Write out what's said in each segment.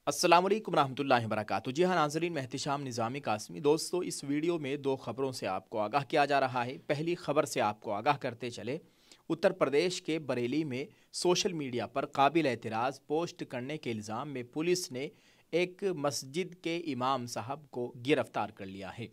अस्सलामुअलैकुम रहमतुल्लाहि वबरकातुहू। जी हाँ नाज़रीन, मैं एहतिशाम निज़ामी कासमी। दोस्तों, इस वीडियो में दो खबरों से आपको आगाह किया जा रहा है। पहली खबर से आपको आगाह करते चले, उत्तर प्रदेश के बरेली में सोशल मीडिया पर काबिल एतराज़ पोस्ट करने के इल्ज़ाम में पुलिस ने एक मस्जिद के इमाम साहब को गिरफ्तार कर लिया है।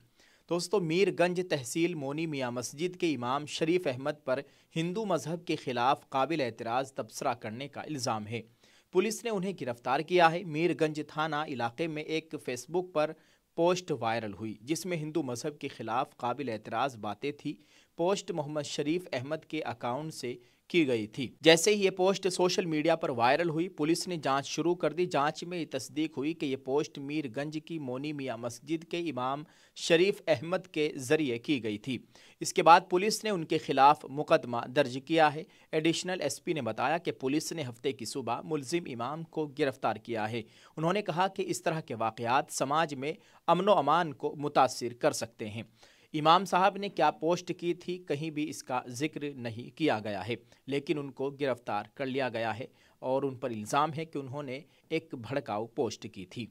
दोस्तों, मीरगंज तहसील मोनी मियाँ मस्जिद के इमाम शरीफ अहमद पर हिंदू मजहब के खिलाफ काबिल एतराज़ तबसरा करने का इल्ज़ाम है। पुलिस ने उन्हें गिरफ्तार किया है। मीरगंज थाना इलाके में एक फेसबुक पर पोस्ट वायरल हुई जिसमें हिंदू मजहब के खिलाफ काबिल एतराज़ बातें थी। पोस्ट मोहम्मद शरीफ अहमद के अकाउंट से की गई थी। जैसे ही ये पोस्ट सोशल मीडिया पर वायरल हुई, पुलिस ने जांच शुरू कर दी। जांच में ये तस्दीक हुई कि ये पोस्ट मीरगंज की मोनी मियाँ मस्जिद के इमाम शरीफ अहमद के ज़रिए की गई थी। इसके बाद पुलिस ने उनके खिलाफ मुकदमा दर्ज किया है। एडिशनल एसपी ने बताया कि पुलिस ने हफ्ते की सुबह मुलजिम इमाम को गिरफ्तार किया है। उन्होंने कहा कि इस तरह के वाक़यात समाज में अमन व अमान को मुतासिर कर सकते हैं। इमाम साहब ने क्या पोस्ट की थी, कहीं भी इसका जिक्र नहीं किया गया है, लेकिन उनको गिरफ्तार कर लिया गया है और उन पर इल्ज़ाम है कि उन्होंने एक भड़काऊ पोस्ट की थी।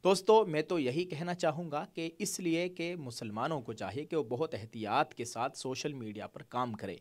दोस्तों, मैं तो यही कहना चाहूँगा कि इसलिए कि मुसलमानों को चाहिए कि वो बहुत एहतियात के साथ सोशल मीडिया पर काम करें।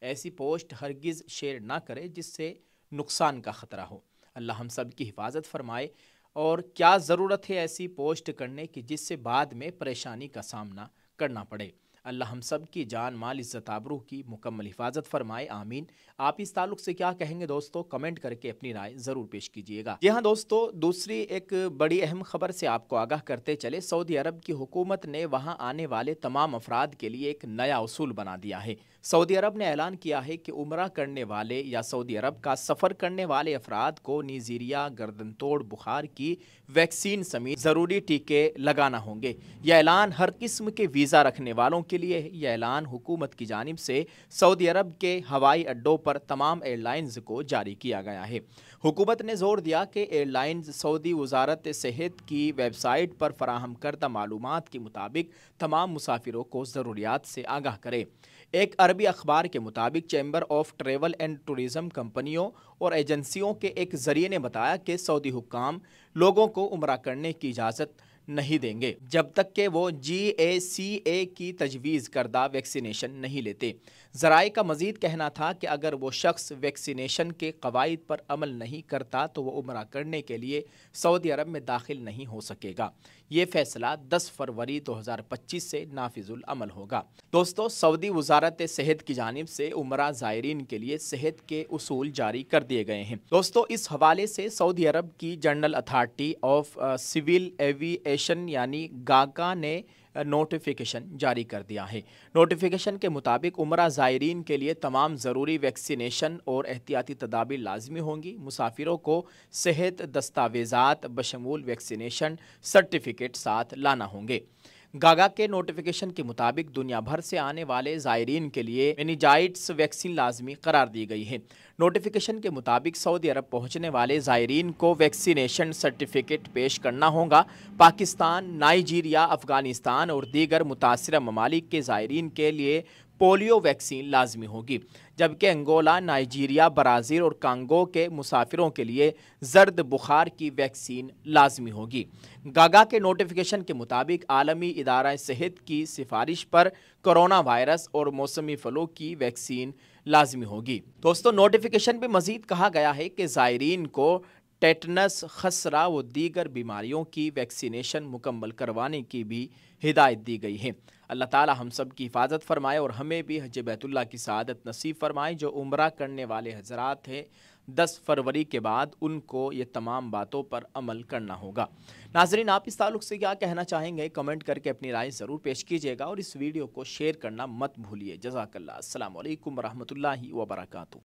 ऐसी पोस्ट हरगिज़ शेयर ना करें जिससे नुकसान का ख़तरा हो। अल्लाह हम सब की हिफाजत फरमाए। और क्या ज़रूरत है ऐसी पोस्ट करने की जिससे बाद में परेशानी का सामना करना पड़े। अल्लाह हम सब की जान माल इज़्ज़त आबरू की मुकम्मल हिफाजत फरमाए, आमीन। आप इस ताल्लुक़ से क्या कहेंगे दोस्तों, कमेंट करके अपनी राय ज़रूर पेश कीजिएगा। जी हाँ दोस्तों, दूसरी एक बड़ी अहम खबर से आपको आगाह करते चले। सऊदी अरब की हुकूमत ने वहाँ आने वाले तमाम अफराद के लिए एक नया उसूल बना दिया है। सऊदी अरब ने ऐलान किया है कि उम्रा करने वाले या सऊदी अरब का सफ़र करने वाले अफराद को नीज़ीरिया, गर्दन तोड़ बुखार की वैक्सीन समेत ज़रूरी टीके लगाना होंगे। यह ऐलान हर किस्म के वीज़ा रखने वालों के लिए है। यह ऐलान हुकूमत की जानिब से सऊदी अरब के हवाई अड्डों पर तमाम एयरलाइंस को जारी किया गया है। हुकूमत ने जोर दिया कि एयरलाइंस सऊदी वजारत सेहत की वेबसाइट पर फराहम करदा मालूमात के मुताबिक तमाम मुसाफिरों को ज़रूरियात से आगाह करे। एक अरबी अखबार के मुताबिक chamber of travel and tourism कंपनियों और एजेंसियों के एक ज़रिए ने बताया कि सऊदी हुक्काम लोगों को उम्रा करने की इजाज़त नहीं देंगे जब तक कि वो GACA की तजवीज़ करदा वैक्सीनेशन नहीं लेते। ज़राए का मज़ीद कहना था कि अगर वो शख्स वैक्सीनेशन के कवायद पर अमल नहीं करता तो वो उम्रा करने के लिए सऊदी अरब में दाखिल नहीं हो सकेगा। ये फैसला 10 फरवरी 2025 से नाफिजुल अमल होगा। दोस्तों, सऊदी वजारत सेहत की जानिब से उम्रा ज़ायरीन के लिए सेहत के उसूल जारी कर दिए गए हैं। दोस्तों, इस हवाले से सऊदी अरब की general authority of civil aviation यानी गाका ने नोटिफिकेशन जारी कर दिया है। नोटिफिकेशन के मुताबिक उम्रा ज़ायरीन के लिए तमाम ज़रूरी वैक्सीनेशन और एहतियाती तदाबीर लाजमी होंगी। मुसाफिरों को सेहत दस्तावेज़ात बशमूल वैक्सीनेशन सर्टिफिकेट साथ लाना होंगे। गागा के नोटिफिकेशन के मुताबिक दुनिया भर से आने वाले ज़ायरीन के लिए मेनिंजाइटिस वैक्सीन लाजमी करार दी गई है। नोटिफिकेशन के मुताबिक सऊदी अरब पहुंचने वाले ज़ायरीन को वैक्सीनेशन सर्टिफिकेट पेश करना होगा। पाकिस्तान, नाइजीरिया, अफ़गानिस्तान और दीगर मुतासरा ममालिक के ज़ायरीन के लिए पोलियो वैक्सीन लाजमी होगी, जबकि अंगोला, नाइजीरिया, ब्राज़ील और कांगो के मुसाफिरों के लिए ज़र्द बुखार की वैक्सीन लाजमी होगी। गागा के नोटिफिकेशन के मुताबिक आलमी इदारा सेहत की सिफारिश पर कोरोना वायरस और मौसमी फ़लू की वैक्सीन लाजमी होगी। दोस्तों, नोटिफिकेशन में मज़ीद कहा गया है कि ज़ायरीन को टेटनस, खसरा व दीगर बीमारियों की वैक्सीनेशन मुकम्मल करवाने की भी हिदायत दी गई है। अल्लाह ताला हम सब की हिफाजत फरमाए और हमें भी हज बैतुल्लाह की सआदत नसीब फरमाए। जो उम्रा करने वाले हजरात हैं 10 फरवरी के बाद उनको ये तमाम बातों पर अमल करना होगा। नाज़रीन, आप इस ताल्लुक़ से क्या कहना चाहेंगे, कमेंट करके अपनी राय ज़रूर पेश कीजिएगा और इस वीडियो को शेयर करना मत भूलिए। जज़ाकल्लाह। अस्सलामु अलैकुम रहमतुल्लाहि व बरकातुहू।